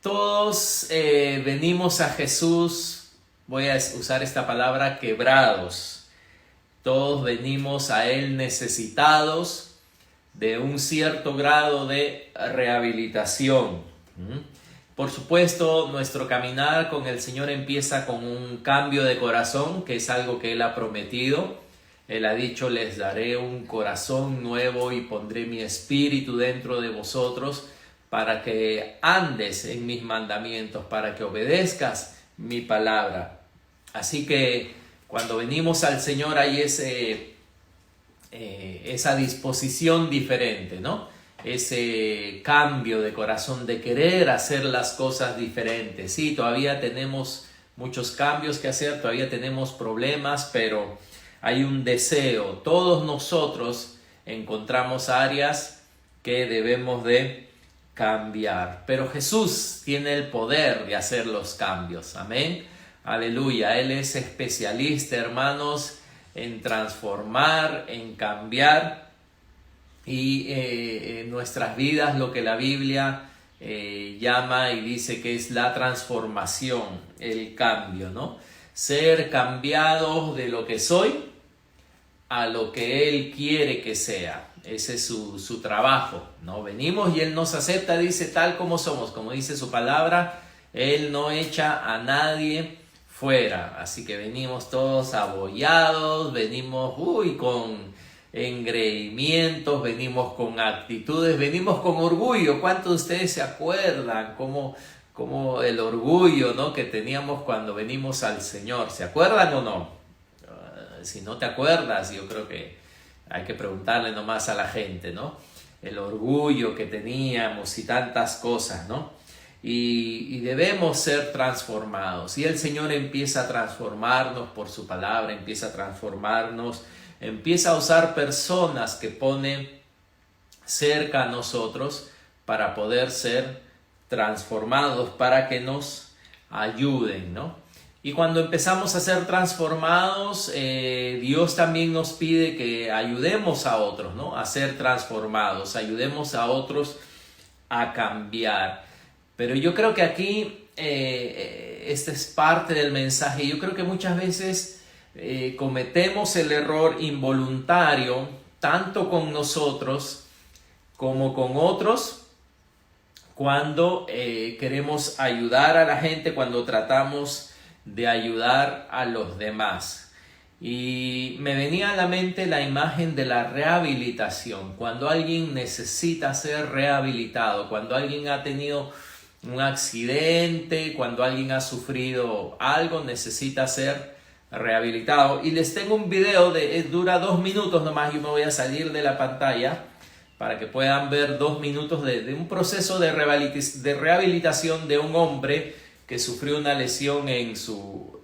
Todos venimos a Jesús, voy a usar esta palabra, quebrados. Todos venimos a Él necesitados de un cierto grado de rehabilitación. Por supuesto, nuestro caminar con el Señor empieza con un cambio de corazón, que es algo que Él ha prometido. Él ha dicho, les daré un corazón nuevo y pondré mi espíritu dentro de vosotros para que andes en mis mandamientos, para que obedezcas mi palabra. Así que cuando venimos al Señor hay esa disposición diferente, ¿no? Ese cambio de corazón, de querer hacer las cosas diferentes. Sí, todavía tenemos muchos cambios que hacer, todavía tenemos problemas, pero hay un deseo. Todos nosotros encontramos áreas que debemos de cambiar, pero Jesús tiene el poder de hacer los cambios. Amén. Aleluya. Él es especialista, hermanos, en transformar, en cambiar y en nuestras vidas lo que la Biblia llama y dice que es la transformación, el cambio, ¿no? Ser cambiados de lo que soy a lo que Él quiere que sea. Ese es su trabajo, ¿no? Venimos y Él nos acepta, dice, tal como somos, como dice su palabra. Él no echa a nadie fuera, así que venimos todos abollados, venimos con engreimientos, venimos con actitudes, venimos con orgullo. ¿Cuántos de ustedes se acuerdan cómo el orgullo, ¿no?, que teníamos cuando venimos al Señor? ¿Se acuerdan o no? Si no te acuerdas, yo creo que hay que preguntarle nomás a la gente, ¿no? El orgullo que teníamos y tantas cosas, ¿no? Y debemos ser transformados. Y el Señor empieza a transformarnos por su palabra, empieza a transformarnos, empieza a usar personas que pone cerca a nosotros para poder ser transformados, para que nos ayuden, ¿no? Y cuando empezamos a ser transformados, Dios también nos pide que ayudemos a otros, ¿no?, a ser transformados, ayudemos a otros a cambiar. Pero yo creo que aquí, esta es parte del mensaje. Yo creo que muchas veces cometemos el error involuntario, tanto con nosotros como con otros, cuando queremos ayudar a la gente, cuando tratamos de ayudar a los demás. Y me venía a la mente la imagen de la rehabilitación. Cuando alguien necesita ser rehabilitado, cuando alguien ha tenido un accidente, cuando alguien ha sufrido algo, necesita ser rehabilitado. Y les tengo un video, dura 2 minutos nomás. Yo me voy a salir de la pantalla para que puedan ver 2 minutos de un proceso de rehabilitación de un hombre que sufrió una lesión en su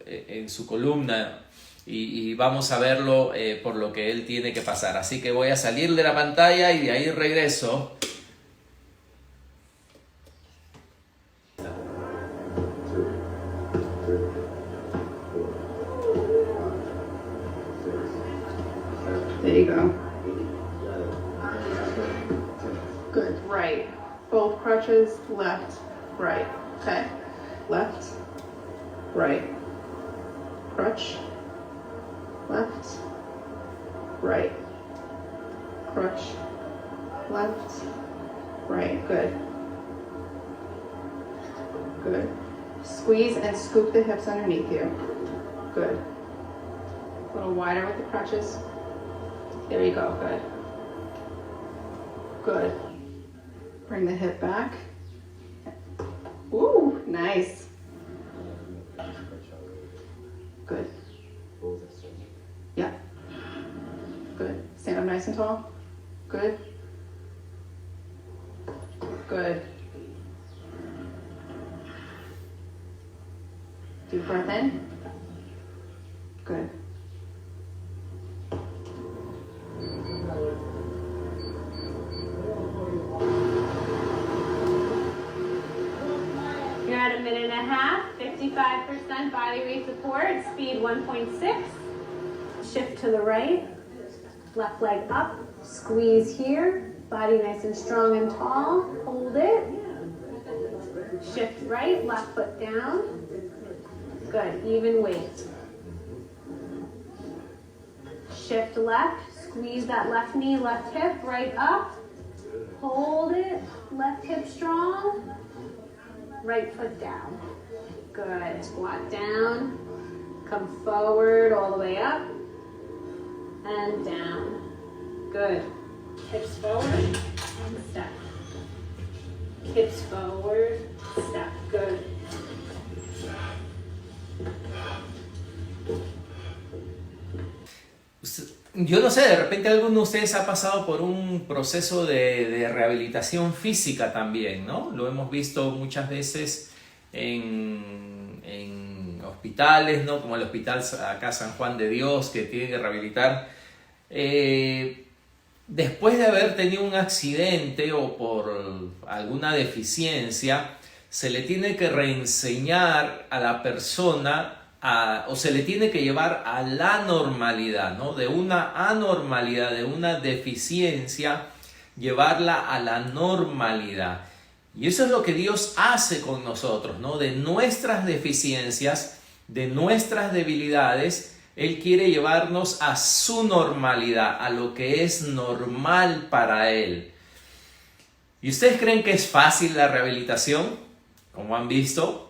columna, y vamos a verlo por lo que él tiene que pasar. Así que voy a salir de la pantalla y de ahí regreso. There you go. Good. Right. Both crutches, left, right. Okay. Left, right, crutch, left, right, crutch, left, right. Good. Good. Squeeze and scoop the hips underneath you. Good. A little wider with the crutches. There you go. Good. Good. Bring the hip back. Ooh, nice. Good. Yeah. Good. Stand up nice and tall. Good. Good. Deep breath in. Good. You're at 1.5 minutes, 55% body weight support, speed 1.6. Shift to the right, left leg up, squeeze here, body nice and strong and tall, hold it. Shift right, left foot down. Good, even weight. Shift left, squeeze that left knee, left hip, right up. Hold it, left hip strong. Right foot down. Good, squat down. Come forward all the way up. And down. Good. Hips forward and step. Hips forward, step. Good. Yo no sé, de repente alguno de ustedes ha pasado por un proceso de rehabilitación física también, ¿no? Lo hemos visto muchas veces en hospitales, ¿no? Como el hospital acá San Juan de Dios, que tiene que rehabilitar. Después de haber tenido un accidente o por alguna deficiencia, se le tiene que reenseñar a la persona o se le tiene que llevar a la normalidad, ¿no? De una anormalidad, de una deficiencia, llevarla a la normalidad. Y eso es lo que Dios hace con nosotros, ¿no? De nuestras deficiencias, de nuestras debilidades, Él quiere llevarnos a su normalidad, a lo que es normal para Él. ¿Y ustedes creen que es fácil la rehabilitación? Como han visto.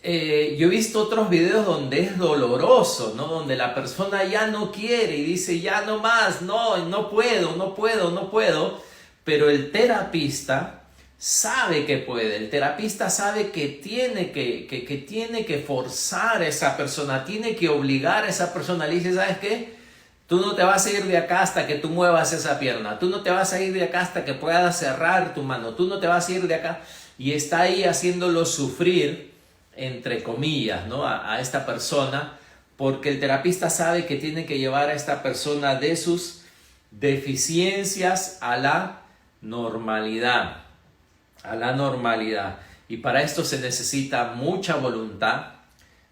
Yo he visto otros videos donde es doloroso, ¿no? Donde la persona ya no quiere y dice ya no más, no puedo. Pero el terapista sabe que puede, el terapista sabe que tiene que forzar a esa persona, tiene que obligar a esa persona. Le dice, ¿sabes qué? Tú no te vas a ir de acá hasta que tú muevas esa pierna, tú no te vas a ir de acá hasta que puedas cerrar tu mano, tú no te vas a ir de acá. Y está ahí haciéndolo sufrir, entre comillas, ¿no? a esta persona, porque el terapista sabe que tiene que llevar a esta persona de sus deficiencias a la normalidad. Y para esto se necesita mucha voluntad,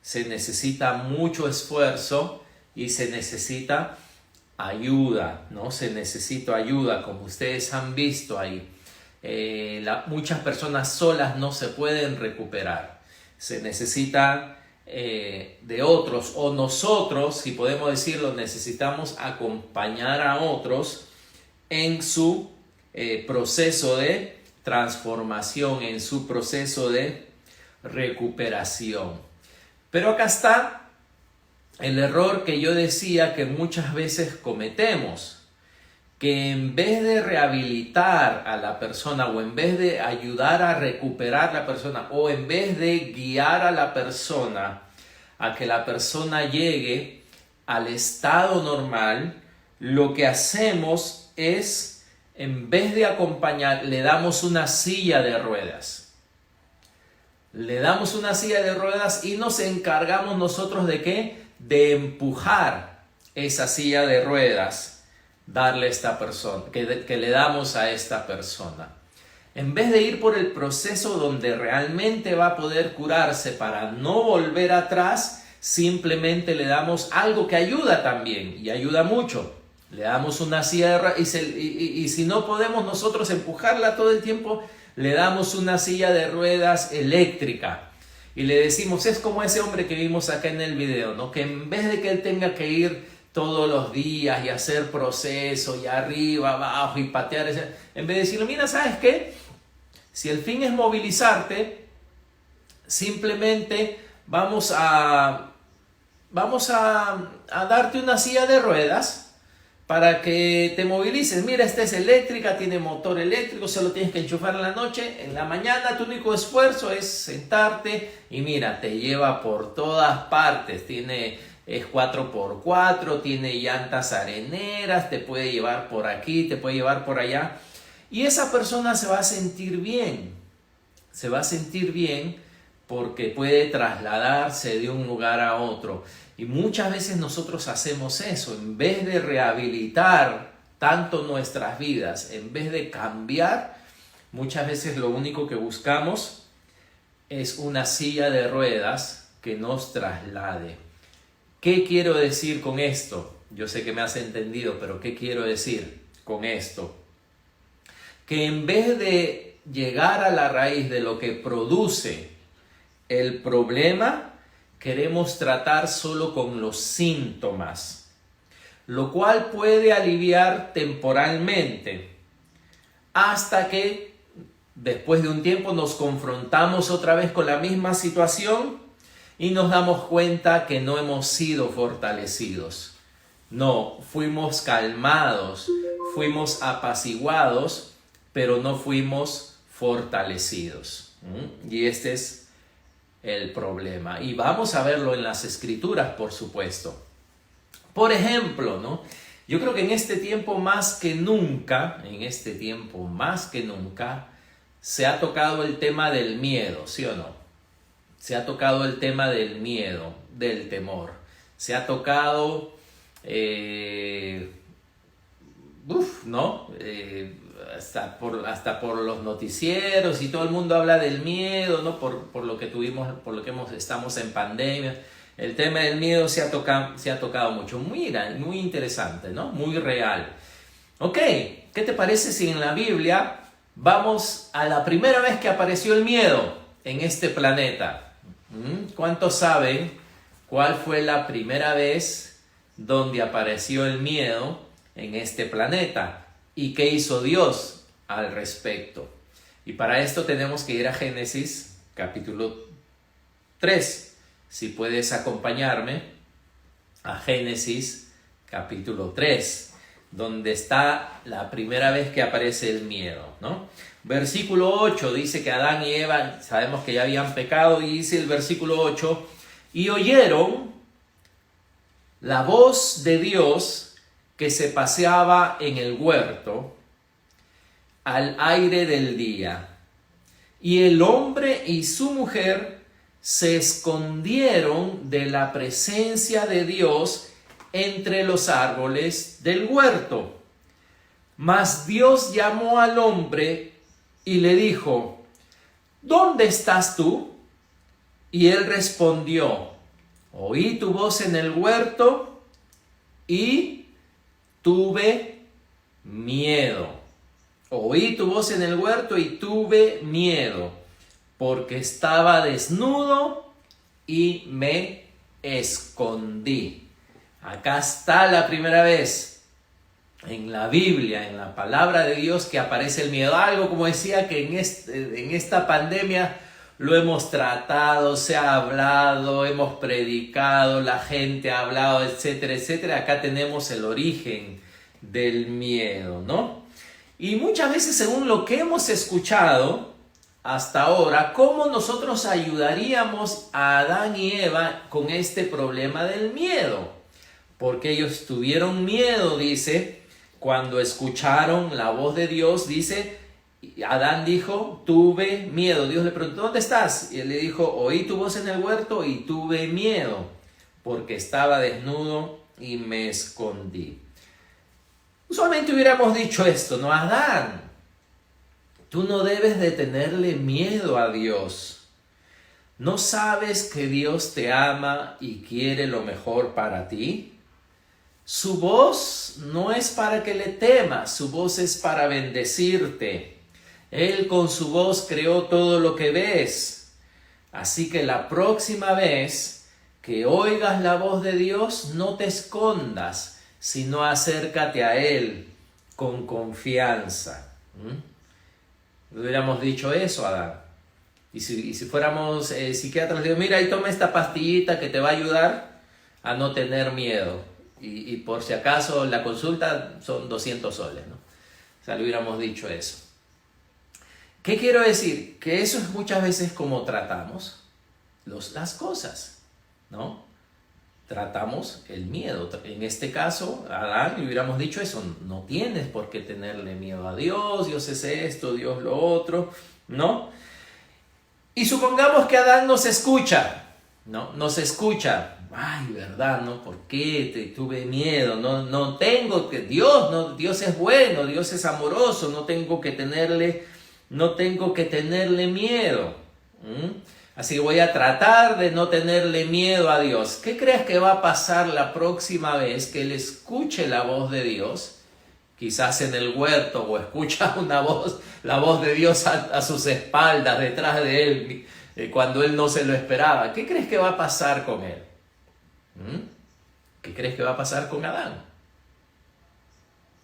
se necesita mucho esfuerzo y se necesita ayuda, ¿no? Se necesita ayuda, como ustedes han visto ahí. Muchas personas solas no se pueden recuperar. Se necesita de otros, o nosotros, si podemos decirlo, necesitamos acompañar a otros en su proceso de transformación, en su proceso de recuperación. Pero acá está el error que yo decía que muchas veces cometemos, que en vez de rehabilitar a la persona o en vez de ayudar a recuperar a la persona o en vez de guiar a la persona a que la persona llegue al estado normal, lo que hacemos es, en vez de acompañar, le damos una silla de ruedas. Le damos una silla de ruedas y nos encargamos nosotros de ¿qué? De empujar esa silla de ruedas, darle a esta persona, que le damos a esta persona. En vez de ir por el proceso donde realmente va a poder curarse para no volver atrás, simplemente le damos algo que ayuda también y ayuda mucho. Le damos una silla de ruedas y si no podemos nosotros empujarla todo el tiempo, le damos una silla de ruedas eléctrica. Y le decimos, es como ese hombre que vimos acá en el video, ¿no? Que en vez de que él tenga que ir todos los días y hacer proceso y arriba, abajo y patear, en vez de decirle, mira, ¿sabes qué? Si el fin es movilizarte, simplemente vamos a darte una silla de ruedas para que te movilices. Mira, esta es eléctrica, tiene motor eléctrico, solo tienes que enchufar en la noche. En la mañana tu único esfuerzo es sentarte y mira, te lleva por todas partes. Es 4x4, tiene llantas areneras, te puede llevar por aquí, te puede llevar por allá. Y esa persona se va a sentir bien. Se va a sentir bien porque puede trasladarse de un lugar a otro. Y muchas veces nosotros hacemos eso. En vez de rehabilitar tanto nuestras vidas, en vez de cambiar, muchas veces lo único que buscamos es una silla de ruedas que nos traslade. ¿Qué quiero decir con esto? Yo sé que me has entendido, pero ¿qué quiero decir con esto? Que en vez de llegar a la raíz de lo que produce el problema, queremos tratar solo con los síntomas, lo cual puede aliviar temporalmente, hasta que después de un tiempo nos confrontamos otra vez con la misma situación y nos damos cuenta que no hemos sido fortalecidos. No, fuimos calmados, fuimos apaciguados, pero no fuimos fortalecidos. Y este es el problema. Y vamos a verlo en las Escrituras, por supuesto. Por ejemplo, ¿no? Yo creo que en este tiempo más que nunca, se ha tocado el tema del miedo, ¿sí o no? Se ha tocado el tema del miedo, del temor. Se ha tocado, ¿no? Hasta por los noticieros y todo el mundo habla del miedo, ¿no? Por lo que estamos en pandemia. El tema del miedo se ha tocado mucho. Muy interesante, ¿no? Muy real. Ok, ¿qué te parece si en la Biblia vamos a la primera vez que apareció el miedo en este planeta? ¿Cuántos saben cuál fue la primera vez donde apareció el miedo en este planeta? ¿Y qué hizo Dios al respecto? Y para esto tenemos que ir a Génesis capítulo 3. Si puedes acompañarme a Génesis capítulo 3, donde está la primera vez que aparece el miedo, ¿no? Versículo 8 dice que Adán y Eva, sabemos que ya habían pecado, y dice el versículo 8, y oyeron la voz de Dios que se paseaba en el huerto al aire del día. Y el hombre y su mujer se escondieron de la presencia de Dios entre los árboles del huerto. Mas Dios llamó al hombre y le dijo, ¿dónde estás tú? Y él respondió, oí tu voz en el huerto y tuve miedo. Oí tu voz en el huerto y tuve miedo, porque estaba desnudo y me escondí. Acá está la primera vez en la Biblia, en la palabra de Dios, que aparece el miedo. Algo, como decía, que en esta pandemia lo hemos tratado, se ha hablado, hemos predicado, la gente ha hablado, etcétera, etcétera. Acá tenemos el origen del miedo, ¿no? Y muchas veces, según lo que hemos escuchado hasta ahora, ¿cómo nosotros ayudaríamos a Adán y Eva con este problema del miedo? Porque ellos tuvieron miedo, dice, cuando escucharon la voz de Dios, dice, Adán dijo, tuve miedo. Dios le preguntó, ¿dónde estás? Y él le dijo, oí tu voz en el huerto y tuve miedo, porque estaba desnudo y me escondí. Usualmente hubiéramos dicho esto, ¿no? Adán, tú no debes de tenerle miedo a Dios. ¿No sabes que Dios te ama y quiere lo mejor para ti? Su voz no es para que le temas, su voz es para bendecirte. Él con su voz creó todo lo que ves. Así que la próxima vez que oigas la voz de Dios, no te escondas, sino acércate a Él con confianza. Hubiéramos dicho eso, Adán. Y si fuéramos psiquiatras, le digo, mira, y toma esta pastillita que te va a ayudar a no tener miedo. Y por si acaso la consulta son 200 soles, ¿no? O sea, le hubiéramos dicho eso. ¿Qué quiero decir? Que eso es muchas veces como tratamos las cosas, ¿no? Tratamos el miedo. En este caso, a Adán le hubiéramos dicho eso. No tienes por qué tenerle miedo a Dios. Dios es esto, Dios lo otro, ¿no? Y supongamos que Adán nos escucha, ¿no? Nos escucha. Ay, ¿verdad? ¿No? ¿Por qué tuve miedo? No tengo que... Dios es bueno, Dios es amoroso. No tengo que tenerle miedo. Así que voy a tratar de no tenerle miedo a Dios. ¿Qué crees que va a pasar la próxima vez que él escuche la voz de Dios quizás en el huerto, o escucha una voz, la voz de Dios a sus espaldas, detrás de él, cuando él no se lo esperaba. ¿Qué crees que va a pasar con él? ¿Qué crees que va a pasar con Adán?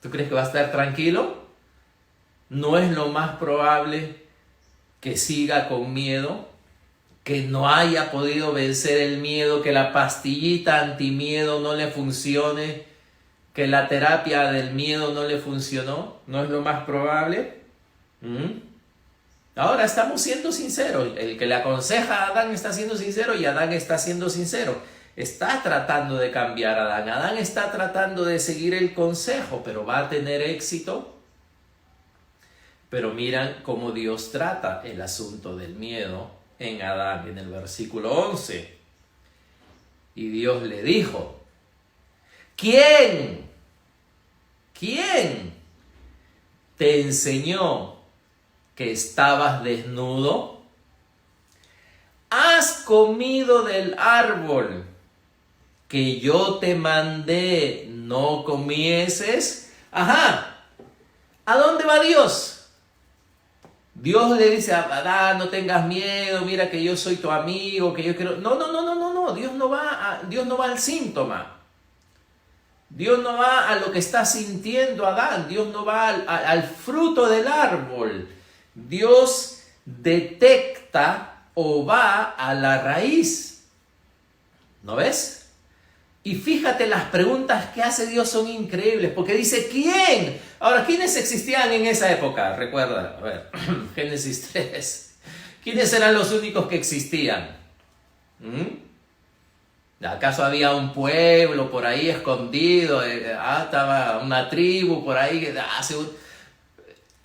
¿Tú crees que va a estar tranquilo? ¿No es lo más probable que siga con miedo? ¿Que no haya podido vencer el miedo? ¿Que la pastillita antimiedo no le funcione? ¿Que la terapia del miedo no le funcionó? ¿No es lo más probable? Ahora estamos siendo sinceros. El que le aconseja a Adán está siendo sincero y Adán está siendo sincero. Está tratando de cambiar a Adán. Adán está tratando de seguir el consejo, pero ¿va a tener éxito? Pero miran cómo Dios trata el asunto del miedo en Adán, en el versículo 11. Y Dios le dijo, ¿quién te enseñó que estabas desnudo? ¿Has comido del árbol que yo te mandé no comieses? Ajá. ¿A dónde va Dios? Dios le dice a Adán, no tengas miedo, mira que yo soy tu amigo, que yo quiero... No. Dios no va al síntoma. Dios no va a lo que está sintiendo Adán. Dios no va al fruto del árbol. Dios detecta o va a la raíz. ¿No ves? Y fíjate, las preguntas que hace Dios son increíbles, porque dice, ¿quién? Ahora, ¿quiénes existían en esa época? Recuerda, a ver, Génesis 3. ¿Quiénes eran los únicos que existían? ¿Acaso había un pueblo por ahí escondido? Estaba una tribu por ahí.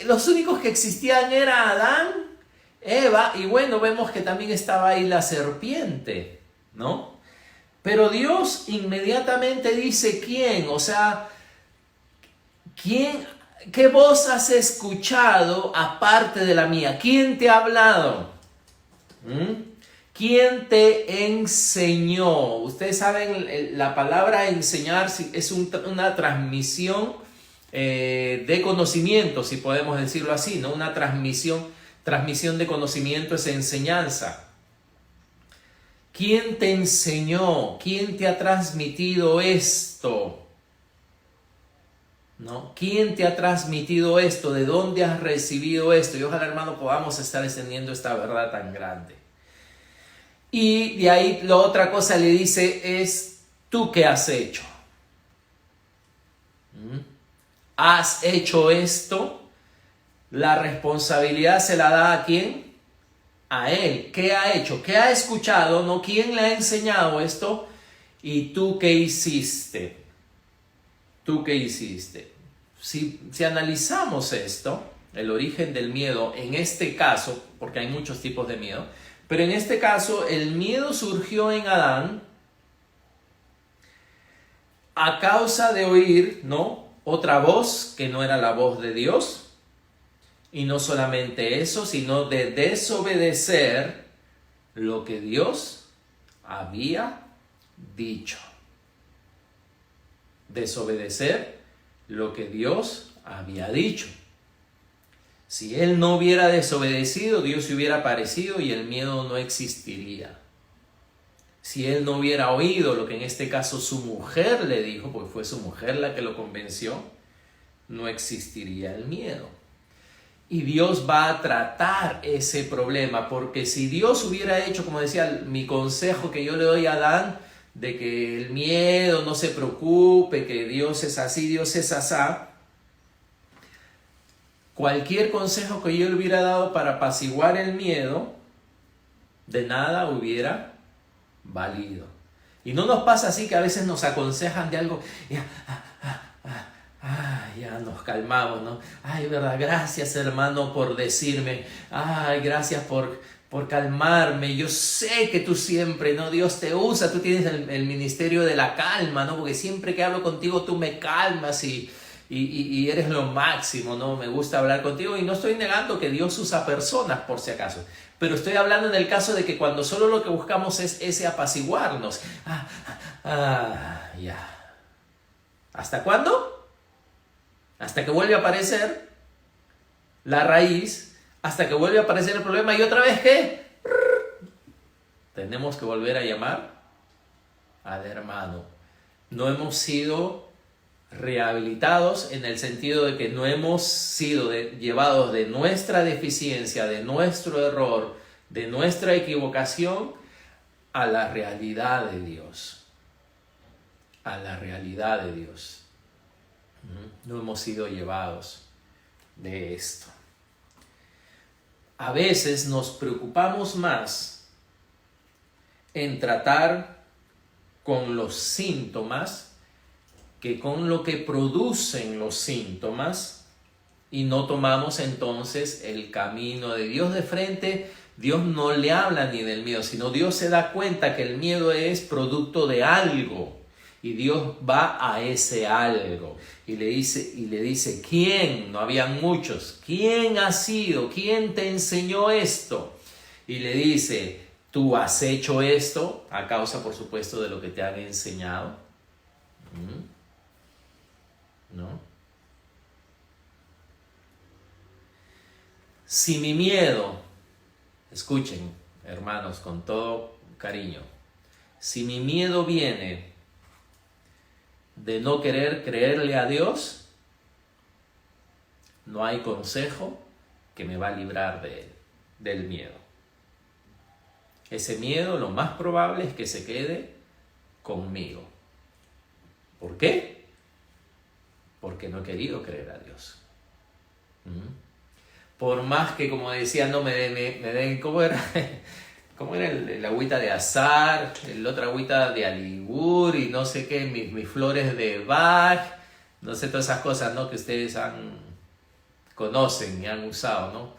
Los únicos que existían eran Adán, Eva, y bueno, vemos que también estaba ahí la serpiente, ¿no? Pero Dios inmediatamente dice, ¿quién? O sea, ¿quién? ¿Qué voz has escuchado aparte de la mía? ¿Quién te ha hablado? ¿Quién te enseñó? Ustedes saben, la palabra enseñar es una transmisión de conocimiento, si podemos decirlo así, ¿no? Una transmisión de conocimiento es enseñanza. ¿Quién te enseñó? ¿Quién te ha transmitido esto? ¿No? ¿Quién te ha transmitido esto? ¿De dónde has recibido esto? Y ojalá, hermano, podamos estar extendiendo esta verdad tan grande. Y de ahí la otra cosa le dice es, ¿tú qué has hecho? ¿Has hecho esto? La responsabilidad se la da ¿a quién? A él. ¿Qué ha hecho? ¿Qué ha escuchado? ¿No? ¿Quién le ha enseñado esto? ¿Y tú qué hiciste? ¿Tú qué hiciste? Si analizamos esto, el origen del miedo, en este caso, porque hay muchos tipos de miedo, pero en este caso el miedo surgió en Adán a causa de oír, ¿no? Otra voz que no era la voz de Dios. Y no solamente eso, sino de desobedecer lo que Dios había dicho. Desobedecer lo que Dios había dicho. Si él no hubiera desobedecido, Dios se hubiera aparecido y el miedo no existiría. Si él no hubiera oído lo que en este caso su mujer le dijo, porque fue su mujer la que lo convenció, no existiría el miedo. Y Dios va a tratar ese problema, porque si Dios hubiera hecho, como decía, mi consejo que yo le doy a Adán, de que el miedo no se preocupe, que Dios es así, Dios es asá, cualquier consejo que yo le hubiera dado para apaciguar el miedo, de nada hubiera valido. Y no nos pasa así que a veces nos aconsejan de algo, ya nos calmamos, ¿no? Ay, verdad, gracias, hermano, por decirme. Ay, gracias por calmarme. Yo sé que tú siempre, ¿no? Dios te usa, tú tienes el ministerio de la calma, ¿no? Porque siempre que hablo contigo tú me calmas y eres lo máximo, ¿no? Me gusta hablar contigo y no estoy negando que Dios usa personas por si acaso. Pero estoy hablando en el caso de que cuando solo lo que buscamos es ese apaciguarnos. Ya. ¿Hasta cuándo? hasta que vuelve a aparecer la raíz, hasta que vuelve a aparecer el problema y otra vez ¿qué? Tenemos que volver a llamar al hermano. No hemos sido rehabilitados en el sentido de que no hemos sido llevados de nuestra deficiencia, de nuestro error, de nuestra equivocación a la realidad de Dios. A la realidad de Dios. No hemos sido llevados de esto. A veces nos preocupamos más en tratar con los síntomas que con lo que producen los síntomas y no tomamos entonces el camino de Dios de frente. Dios no le habla ni del miedo, sino Dios se da cuenta que el miedo es producto de algo y Dios va a ese algo y le dice ¿quién? No habían muchos. ¿Quién ha sido? ¿Quién te enseñó esto? Y le dice, tú has hecho esto a causa, por supuesto, de lo que te han enseñado. ¿No? Si mi miedo, escuchen, hermanos, con todo cariño, si mi miedo viene de no querer creerle a Dios, no hay consejo que me va a librar de él, del miedo. Ese miedo lo más probable es que se quede conmigo. ¿Por qué? Porque no he querido creer a Dios. Por más que, como decía, no me den, ¿cómo era? ¿Cómo era el agüita de azar? El otra agüita de Aligur y no sé qué, mis flores de Bach, no sé, todas esas cosas, ¿no? Que ustedes conocen y han usado, ¿no?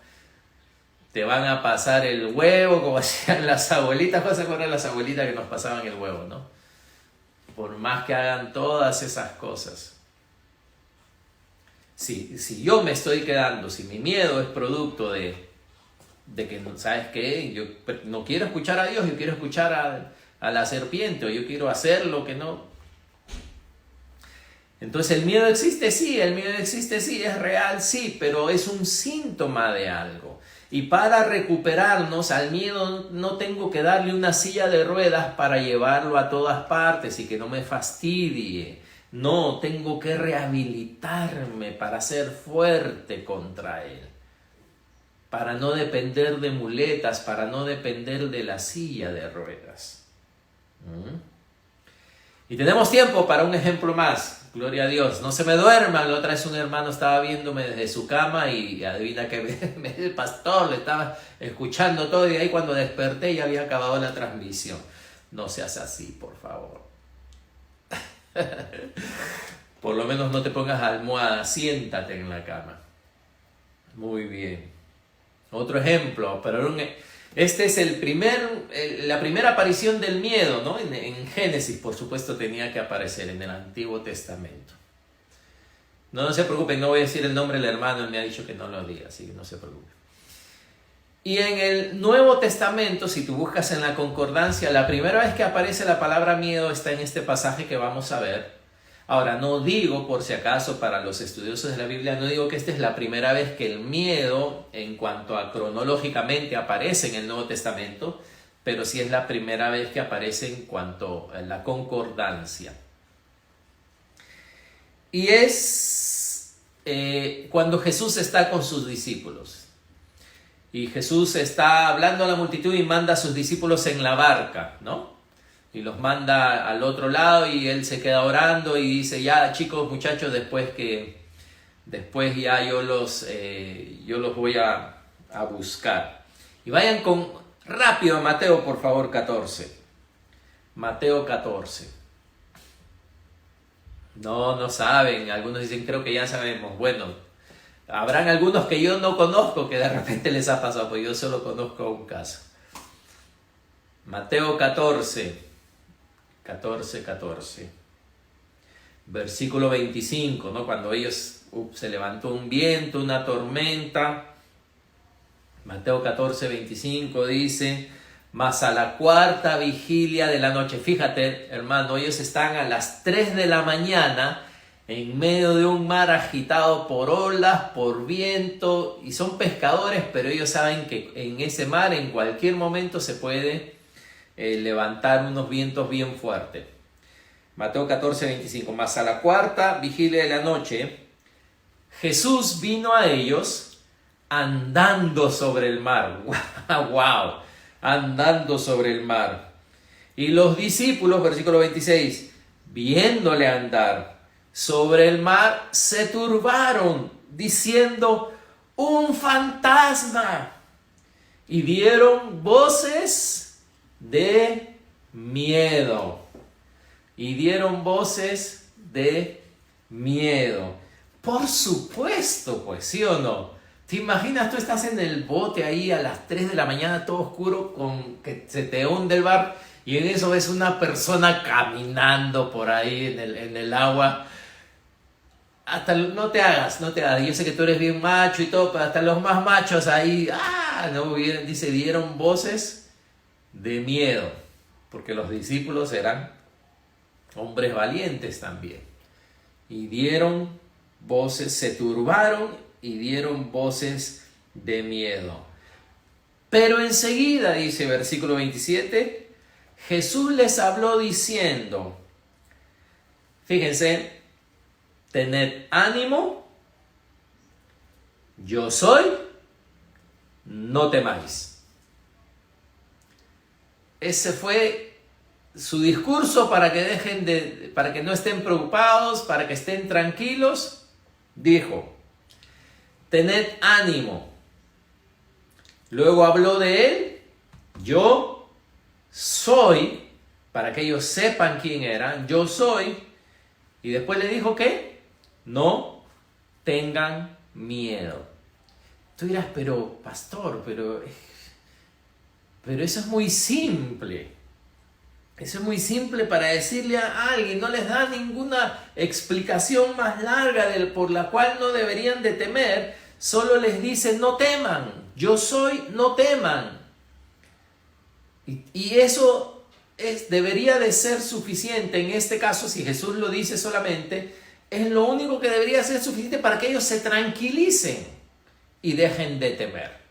Te van a pasar el huevo, como hacían las abuelitas. ¿Vas a acordar las abuelitas que nos pasaban el huevo, no? Por más que hagan todas esas cosas. Si yo me estoy quedando, si mi miedo es producto de que, ¿sabes qué? Yo no quiero escuchar a Dios, yo quiero escuchar a la serpiente, o yo quiero hacer lo que no. Entonces, ¿el miedo existe? Sí, el miedo existe, sí, es real, sí, pero es un síntoma de algo. Y para recuperarnos al miedo no tengo que darle una silla de ruedas para llevarlo a todas partes y que no me fastidie. No, tengo que rehabilitarme para ser fuerte contra él. Para no depender de muletas, para no depender de la silla de ruedas. Y tenemos tiempo para un ejemplo más. Gloria a Dios. No se me duerman. La otra vez un hermano estaba viéndome desde su cama y adivina que el pastor le estaba escuchando todo y ahí cuando desperté ya había acabado la transmisión. No seas así, por favor. Por lo menos no te pongas almohada, siéntate en la cama. Muy bien. Otro ejemplo, pero este es la primera aparición del miedo, ¿no? En Génesis, por supuesto, tenía que aparecer en el Antiguo Testamento. No se preocupen, no voy a decir el nombre del hermano, él me ha dicho que no lo diga, así que no se preocupen. Y en el Nuevo Testamento, si tú buscas en la concordancia, la primera vez que aparece la palabra miedo está en este pasaje que vamos a ver. Ahora, no digo, por si acaso, para los estudiosos de la Biblia, no digo que esta es la primera vez que el miedo, en cuanto a cronológicamente, aparece en el Nuevo Testamento, pero sí es la primera vez que aparece en cuanto a la concordancia. Y es cuando Jesús está con sus discípulos. Y Jesús está hablando a la multitud y manda a sus discípulos en la barca, ¿no? Y los manda al otro lado y él se queda orando y dice, ya chicos, muchachos, después ya yo los voy a buscar. Y vayan rápido a Mateo, por favor, 14. Mateo 14. No saben, algunos dicen, creo que ya sabemos. Bueno, habrán algunos que yo no conozco que de repente les ha pasado, pues yo solo conozco un caso. Mateo 14. Versículo 25, ¿no? Cuando se levantó un viento, una tormenta. Mateo 14, 25 dice, mas a la cuarta vigilia de la noche. Fíjate, hermano, ellos están a las 3 de la mañana en medio de un mar agitado por olas, por viento, y son pescadores, pero ellos saben que en ese mar en cualquier momento se puede levantar unos vientos bien fuertes. Mateo 14:25. Mas a la cuarta vigilia de la noche, Jesús vino a ellos andando sobre el mar. ¡Wow! Andando sobre el mar. Y los discípulos, versículo 26, viéndole andar sobre el mar, se turbaron, diciendo: ¡un fantasma! Y dieron voces de miedo. Y dieron voces de miedo. Por supuesto, pues, ¿sí o no? ¿Te imaginas? Tú estás en el bote ahí a las 3 de la mañana, todo oscuro, con que se te hunde el bar, y en eso ves una persona caminando por ahí en el agua. Hasta no te hagas. Yo sé que tú eres bien macho y todo, pero hasta los más machos ahí, dice, dieron voces de miedo, porque los discípulos eran hombres valientes también. Y dieron voces, se turbaron y dieron voces de miedo. Pero enseguida, dice versículo 27, Jesús les habló diciendo, fíjense, tened ánimo, yo soy, no temáis. Ese fue su discurso para que no estén preocupados, para que estén tranquilos. Dijo, tened ánimo. Luego habló de él, yo soy, para que ellos sepan quién era, yo soy. Y después le dijo que no tengan miedo. Tú dirás, pero pastor, pero eso es muy simple. Eso es muy simple para decirle a alguien, no les da ninguna explicación más larga por la cual no deberían de temer, solo les dice no teman, yo soy, no teman. Y eso debería de ser suficiente. En este caso, si Jesús lo dice solamente, es lo único que debería ser suficiente para que ellos se tranquilicen y dejen de temer.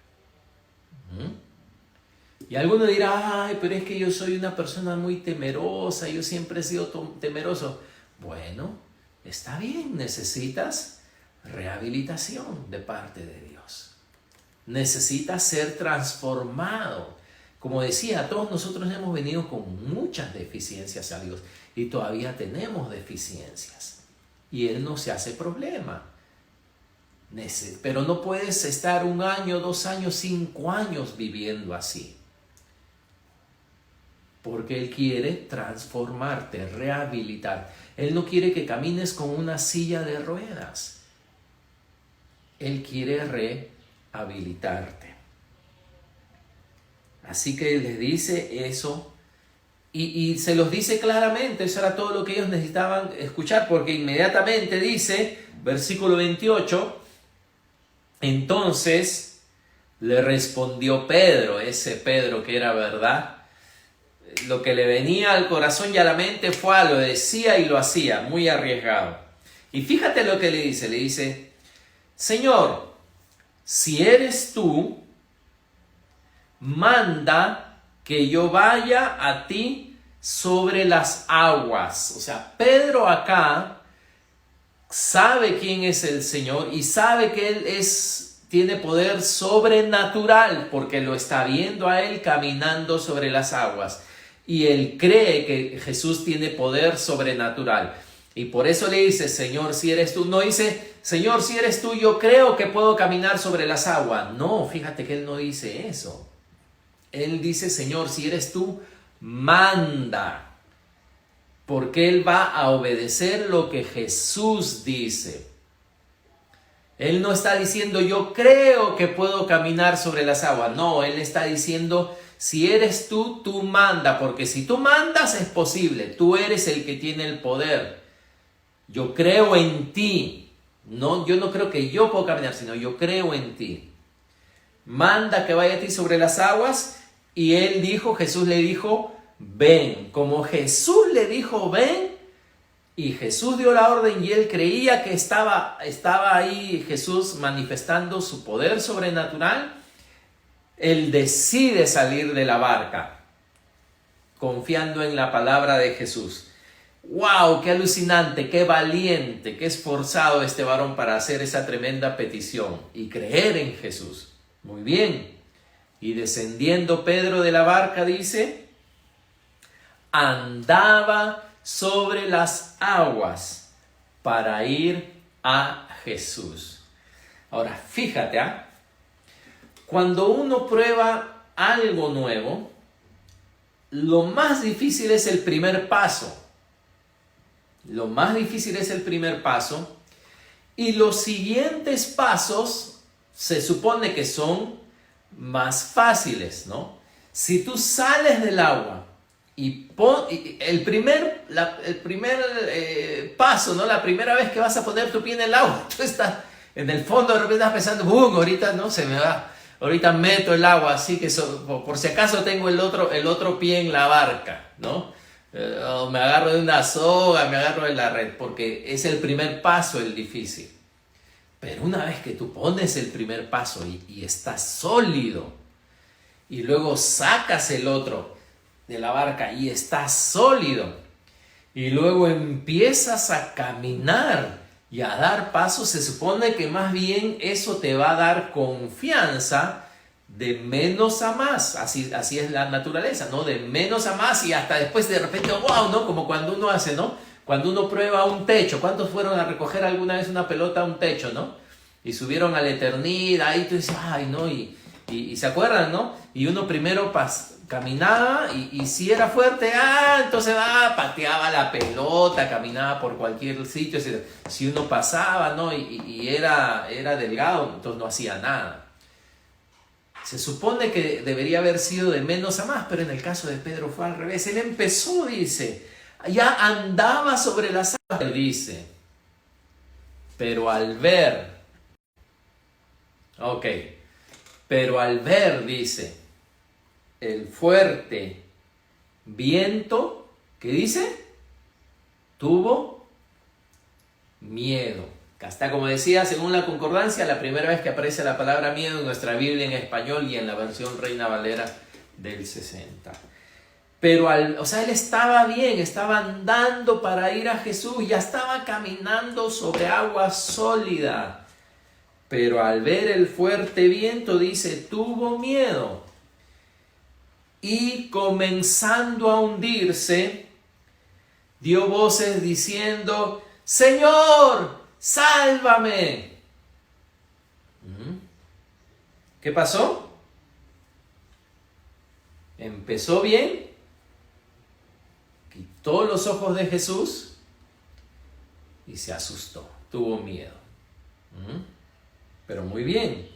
Y alguno dirá, ay, pero es que yo soy una persona muy temerosa, yo siempre he sido temeroso. Bueno, está bien, necesitas rehabilitación de parte de Dios. Necesitas ser transformado. Como decía, todos nosotros hemos venido con muchas deficiencias a Dios y todavía tenemos deficiencias. Y Él no se hace problema. Pero no puedes estar 1 año, 2 años, 5 años viviendo así. Porque Él quiere transformarte, rehabilitar. Él no quiere que camines con una silla de ruedas. Él quiere rehabilitarte. Así que les dice eso y se los dice claramente. Eso era todo lo que ellos necesitaban escuchar, porque inmediatamente dice, versículo 28, entonces le respondió Pedro, ese Pedro que era verdad. Lo que le venía al corazón y a la mente fue lo decía y lo hacía, muy arriesgado. Y fíjate lo que le dice, Señor, si eres tú, manda que yo vaya a ti sobre las aguas. O sea, Pedro acá sabe quién es el Señor y sabe que Él tiene poder sobrenatural porque lo está viendo a Él caminando sobre las aguas. Y él cree que Jesús tiene poder sobrenatural. Y por eso le dice, Señor, si eres tú. No dice, Señor, si eres tú, yo creo que puedo caminar sobre las aguas. No, fíjate que él no dice eso. Él dice, Señor, si eres tú, manda. Porque él va a obedecer lo que Jesús dice. Él no está diciendo, yo creo que puedo caminar sobre las aguas. No, él está diciendo, si eres tú, tú manda, porque si tú mandas es posible, tú eres el que tiene el poder. Yo creo en ti. No, yo no creo que yo puedo caminar, sino yo creo en ti. Manda que vaya a ti sobre las aguas. Y Jesús le dijo, ven. Como Jesús le dijo, ven, Y Jesús dio la orden y él creía que estaba ahí Jesús manifestando su poder sobrenatural. Él decide salir de la barca, confiando en la palabra de Jesús. ¡Wow! ¡Qué alucinante! ¡Qué valiente! ¡Qué esforzado este varón para hacer esa tremenda petición y creer en Jesús! Muy bien. Y descendiendo Pedro de la barca, dice, andaba sobre las aguas para ir a Jesús. Ahora, fíjate, cuando uno prueba algo nuevo, lo más difícil es el primer paso. Lo más difícil es el primer paso. Y los siguientes pasos se supone que son más fáciles, ¿no? Si tú sales del agua y el primer paso, ¿no? La primera vez que vas a poner tu pie en el agua, tú estás en el fondo, de repente estás pensando, ahorita no se me va, ahorita meto el agua, así que por si acaso tengo el otro pie en la barca, ¿no? O me agarro de una soga, me agarro de la red, porque es el primer paso el difícil. Pero una vez que tú pones el primer paso y estás sólido, y luego sacas el otro de la barca y estás sólido, y luego empiezas a caminar y a dar pasos, se supone que más bien eso te va a dar confianza de menos a más. Así es la naturaleza, ¿no? De menos a más, y hasta después de repente, wow, ¿no? Como cuando uno hace, ¿no? Cuando uno prueba un techo. ¿Cuántos fueron a recoger alguna vez una pelota a un techo, ¿no? Y subieron a la eternidad, ahí tú dices, ay, ¿no? Y se acuerdan, ¿no? Y uno primero caminaba y si era fuerte, entonces pateaba la pelota, caminaba por cualquier sitio. Si uno pasaba, ¿no? Y era delgado, entonces no hacía nada. Se supone que debería haber sido de menos a más, pero en el caso de Pedro fue al revés. Él empezó, dice, ya andaba sobre las aguas, dice, pero al ver, dice, el fuerte viento, ¿qué dice? Tuvo miedo. Hasta como decía, según la concordancia, la primera vez que aparece la palabra miedo en nuestra Biblia en español y en la versión Reina Valera del 60. Pero él estaba bien, estaba andando para ir a Jesús, ya estaba caminando sobre agua sólida. Pero al ver el fuerte viento, dice, tuvo miedo. Y comenzando a hundirse, dio voces diciendo, Señor, ¡sálvame! ¿Qué pasó? Empezó bien, quitó los ojos de Jesús y se asustó, tuvo miedo. Pero muy bien,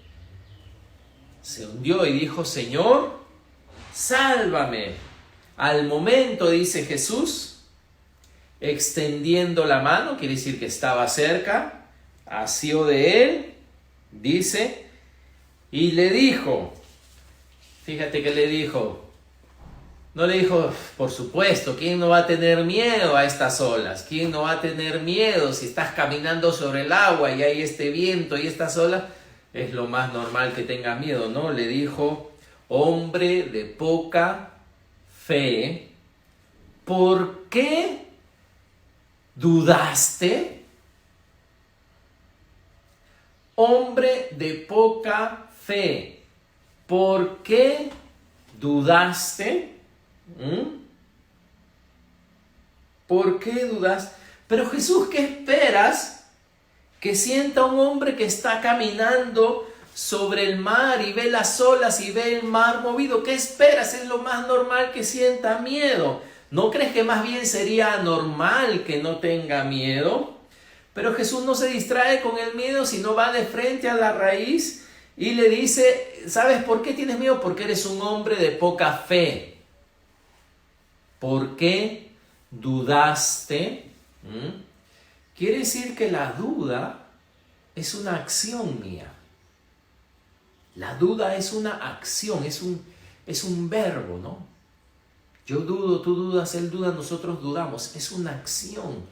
se hundió y dijo, Señor, sálvame. Al momento, dice Jesús, extendiendo la mano, quiere decir que estaba cerca, asió de él, dice, y le dijo, fíjate que le dijo, no le dijo, por supuesto, ¿quién no va a tener miedo a estas olas? ¿Quién no va a tener miedo si estás caminando sobre el agua y hay este viento y estas olas? Es lo más normal que tenga miedo, ¿no? Le dijo, hombre de poca fe, ¿por qué dudaste? Hombre de poca fe, ¿por qué dudaste? ¿Por qué dudas? Pero Jesús, ¿qué esperas? Que sienta un hombre que está caminando sobre el mar y ve las olas y ve el mar movido. ¿Qué esperas? Es lo más normal que sienta miedo. ¿No crees que más bien sería normal que no tenga miedo? Pero Jesús no se distrae con el miedo, sino va de frente a la raíz y le dice, ¿sabes por qué tienes miedo? Porque eres un hombre de poca fe. ¿Por qué dudaste? Quiere decir que la duda es una acción mía. La duda es una acción, es un verbo, ¿no? Yo dudo, tú dudas, él duda, nosotros dudamos. Es una acción.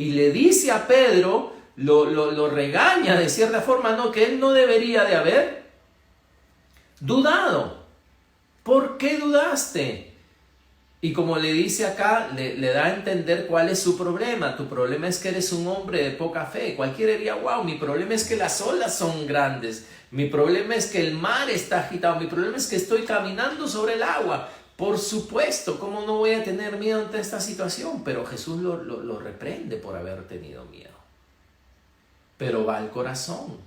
y le dice a Pedro, lo regaña de cierta forma, ¿no? Que él no debería de haber dudado. ¿Por qué dudaste? Y como le dice acá, le da a entender cuál es su problema. Tu problema es que eres un hombre de poca fe. Cualquiera diría, wow, mi problema es que las olas son grandes. Mi problema es que el mar está agitado. Mi problema es que estoy caminando sobre el agua. Por supuesto, ¿cómo no voy a tener miedo ante esta situación? Pero Jesús lo reprende por haber tenido miedo. Pero va al corazón.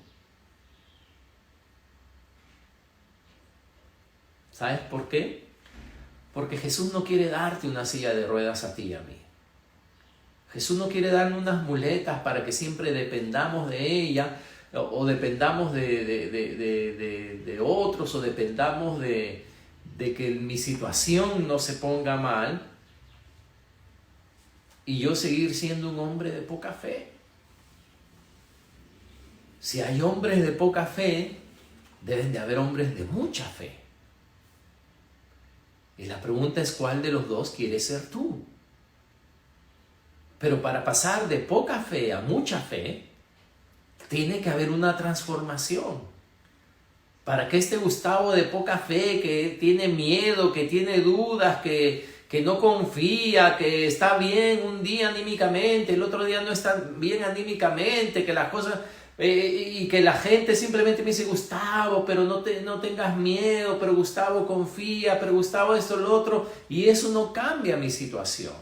¿Sabes por qué? Porque Jesús no quiere darte una silla de ruedas a ti y a mí. Jesús no quiere darnos unas muletas para que siempre dependamos de ella, o dependamos de otros, o dependamos de que mi situación no se ponga mal y yo seguir siendo un hombre de poca fe. Si hay hombres de poca fe, deben de haber hombres de mucha fe. Y la pregunta es, ¿cuál de los dos quieres ser tú? Pero para pasar de poca fe a mucha fe, tiene que haber una transformación. Para que este Gustavo de poca fe, que tiene miedo, que tiene dudas, que no confía, que está bien un día anímicamente, el otro día no está bien anímicamente, que las cosas... y que la gente simplemente me dice, Gustavo, pero no tengas miedo, pero Gustavo confía, pero Gustavo esto, lo otro, y eso no cambia mi situación,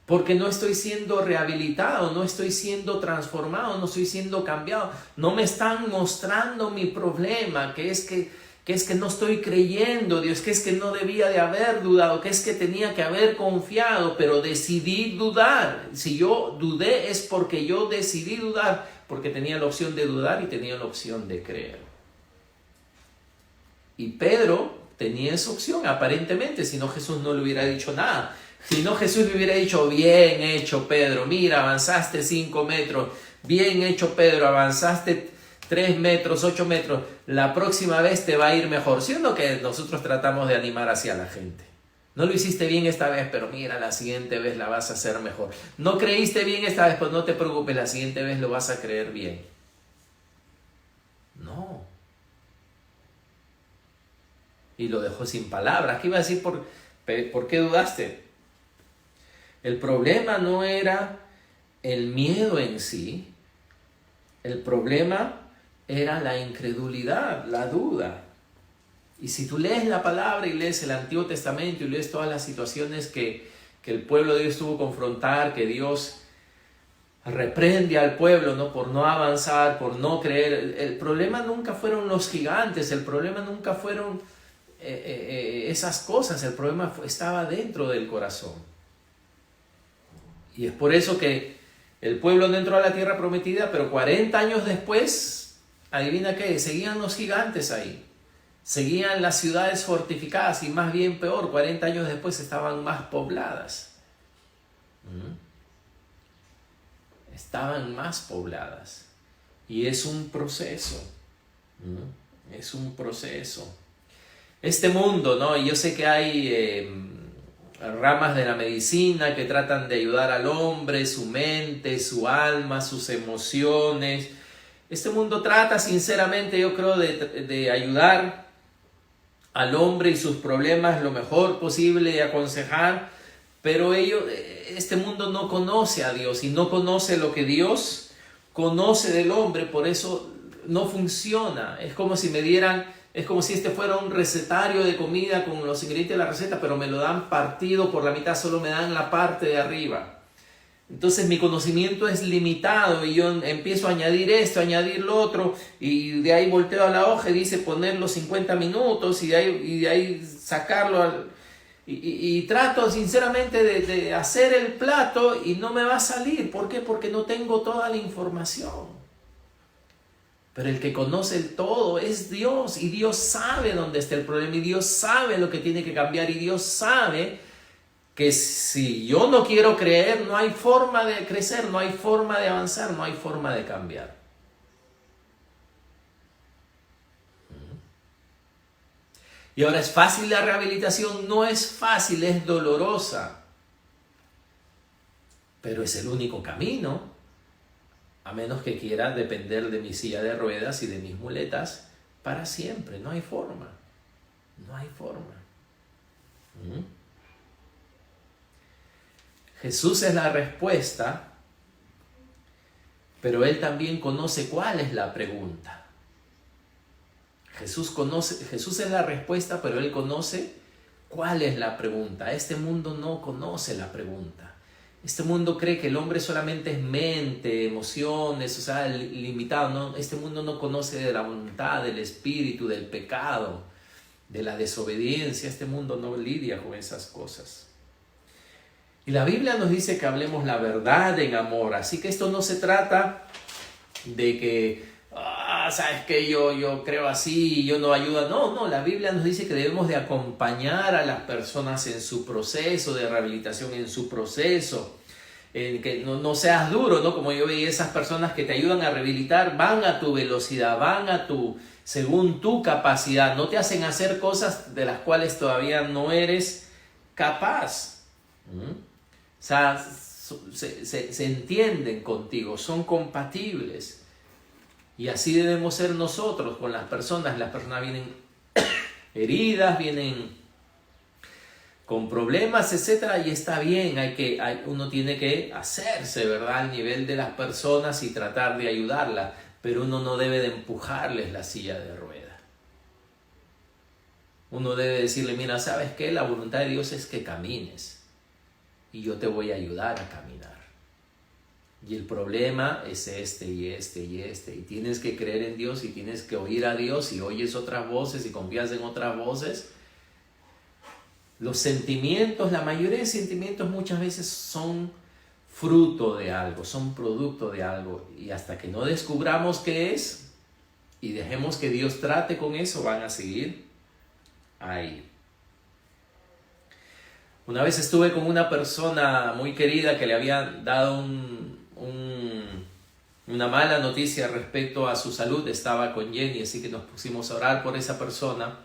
porque no estoy siendo rehabilitado, no estoy siendo transformado, no estoy siendo cambiado, no me están mostrando mi problema, que es que no estoy creyendo, Dios, que es que no debía de haber dudado, que es que tenía que haber confiado, pero decidí dudar. Si yo dudé es porque yo decidí dudar, porque tenía la opción de dudar y tenía la opción de creer. Y Pedro tenía esa opción, aparentemente, si no Jesús no le hubiera dicho nada. Si no Jesús le hubiera dicho, bien hecho Pedro, mira, avanzaste 5 metros, bien hecho Pedro, avanzaste 3 metros, 8 metros, la próxima vez te va a ir mejor. ¿Sí o no que nosotros tratamos de animar hacia la gente? No lo hiciste bien esta vez, pero mira, la siguiente vez la vas a hacer mejor. No creíste bien esta vez, pues no te preocupes, la siguiente vez lo vas a creer bien. No. Y lo dejó sin palabras. ¿Qué iba a decir? ¿Por qué dudaste? El problema no era el miedo en sí. El problema era la incredulidad, la duda. Y si tú lees la palabra y lees el Antiguo Testamento y lees todas las situaciones que el pueblo de Dios tuvo que confrontar, que Dios reprende al pueblo, ¿no? Por no avanzar, por no creer. El problema nunca fueron los gigantes, el problema nunca fueron esas cosas, el problema estaba dentro del corazón. Y es por eso que el pueblo no entró a la tierra prometida, pero 40 años después, adivina qué, seguían los gigantes ahí. Seguían las ciudades fortificadas y más bien peor, 40 años después estaban más pobladas. Estaban más pobladas. Y es un proceso. Es un proceso. Este mundo, ¿no? Y yo sé que hay ramas de la medicina que tratan de ayudar al hombre, su mente, su alma, sus emociones. Este mundo trata sinceramente, yo creo, de ayudar al hombre y sus problemas lo mejor posible y aconsejar, pero este mundo no conoce a Dios y no conoce lo que Dios conoce del hombre, por eso no funciona. Es como si este fuera un recetario de comida con los ingredientes de la receta, pero me lo dan partido por la mitad, solo me dan la parte de arriba. Entonces mi conocimiento es limitado y yo empiezo a añadir esto, a añadir lo otro, y de ahí volteo a la hoja y dice poner los 50 minutos y de ahí sacarlo. Y trato sinceramente de hacer el plato y no me va a salir. ¿Por qué? Porque no tengo toda la información. Pero el que conoce el todo es Dios, y Dios sabe dónde está el problema, y Dios sabe lo que tiene que cambiar, y Dios sabe que si yo no quiero creer, no hay forma de crecer, no hay forma de avanzar, no hay forma de cambiar. Y ahora, ¿es fácil la rehabilitación? No es fácil, es dolorosa. pero es el único camino, a menos que quiera depender de mi silla de ruedas y de mis muletas para siempre. No hay forma. No hay forma. Jesús es la respuesta, pero Él también conoce cuál es la pregunta. Jesús es la respuesta, pero Él conoce cuál es la pregunta. Este mundo no conoce la pregunta. Este mundo cree que el hombre solamente es mente, emociones, o sea, limitado. No, este mundo no conoce de la voluntad, del espíritu, del pecado, de la desobediencia. Este mundo no lidia con esas cosas. Y la Biblia nos dice que hablemos la verdad en amor. Así que esto no se trata de que, sabes que yo creo así y yo no ayuda. No, la Biblia nos dice que debemos de acompañar a las personas en su proceso de rehabilitación, en su proceso. En que no seas duro, ¿no? Como yo veía esas personas que te ayudan a rehabilitar, van a tu velocidad, según tu capacidad. No te hacen hacer cosas de las cuales todavía no eres capaz. O sea, se entienden contigo, son compatibles. Y así debemos ser nosotros con las personas. Las personas vienen heridas, vienen con problemas, etc. Y está bien, uno tiene que hacerse, ¿verdad?, al nivel de las personas y tratar de ayudarlas. Pero uno no debe de empujarles la silla de ruedas. Uno debe decirle, mira, ¿sabes qué? La voluntad de Dios es que camines. Y yo te voy a ayudar a caminar. Y el problema es este y este y este. Y tienes que creer en Dios y tienes que oír a Dios y oyes otras voces y confías en otras voces. Los sentimientos, la mayoría de sentimientos muchas veces son fruto de algo, son producto de algo. Y hasta que no descubramos qué es y dejemos que Dios trate con eso, van a seguir ahí. Una vez estuve con una persona muy querida que le había dado una mala noticia respecto a su salud. Estaba con Jenny, así que nos pusimos a orar por esa persona.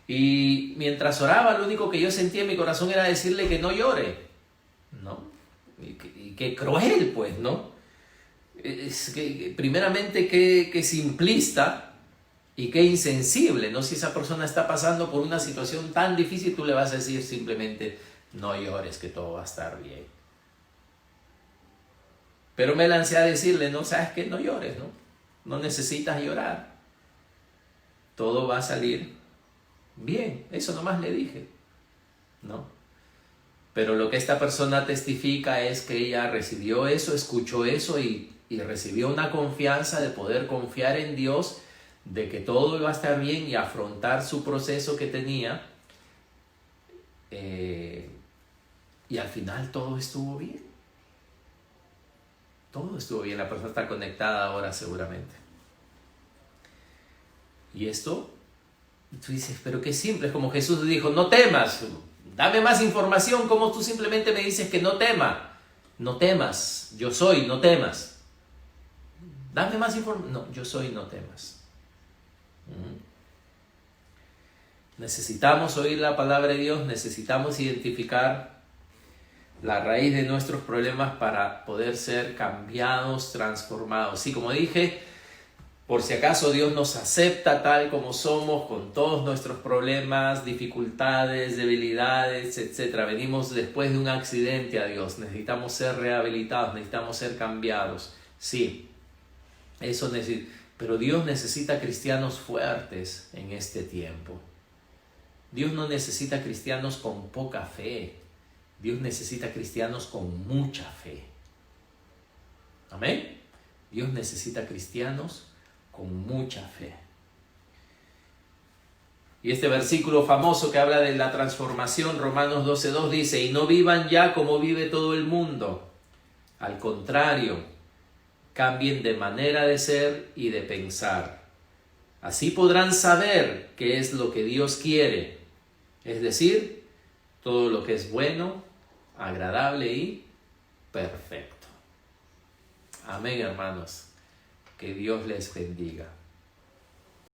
Y mientras oraba, lo único que yo sentía en mi corazón era decirle que no llore, ¿no? Y qué cruel, pues, ¿no? Es que, primeramente, qué simplista y qué insensible, ¿no? Si esa persona está pasando por una situación tan difícil, tú le vas a decir simplemente, no llores, que todo va a estar bien. Pero me lancé a decirle, no, sabes que no llores, ¿no? No necesitas llorar. Todo va a salir bien. Eso nomás le dije, ¿no? Pero lo que esta persona testifica es que ella recibió eso, escuchó eso y recibió una confianza de poder confiar en Dios, de que todo iba a estar bien y afrontar su proceso que tenía. Y al final todo estuvo bien. Todo estuvo bien. La persona está conectada ahora seguramente. Y esto, tú dices, pero qué simple. Es como Jesús dijo, no temas. Dame más información. ¿Cómo tú simplemente me dices que no tema? No temas. Yo soy, no temas. Dame más información. No, yo soy, no temas. Necesitamos oír la palabra de Dios. Necesitamos identificar la raíz de nuestros problemas para poder ser cambiados, transformados. Sí, como dije, por si acaso Dios nos acepta tal como somos, con todos nuestros problemas, dificultades, debilidades, etc. Venimos después de un accidente a Dios. Necesitamos ser rehabilitados, necesitamos ser cambiados. Sí, eso necesita. Pero Dios necesita cristianos fuertes en este tiempo. Dios no necesita cristianos con poca fe. Dios necesita cristianos con mucha fe. Amén. Dios necesita cristianos con mucha fe. Y este versículo famoso que habla de la transformación, Romanos 12:2 dice, y no vivan ya como vive todo el mundo. Al contrario, cambien de manera de ser y de pensar. Así podrán saber qué es lo que Dios quiere, es decir, todo lo que es bueno, agradable y perfecto. Amén, hermanos. Que Dios les bendiga.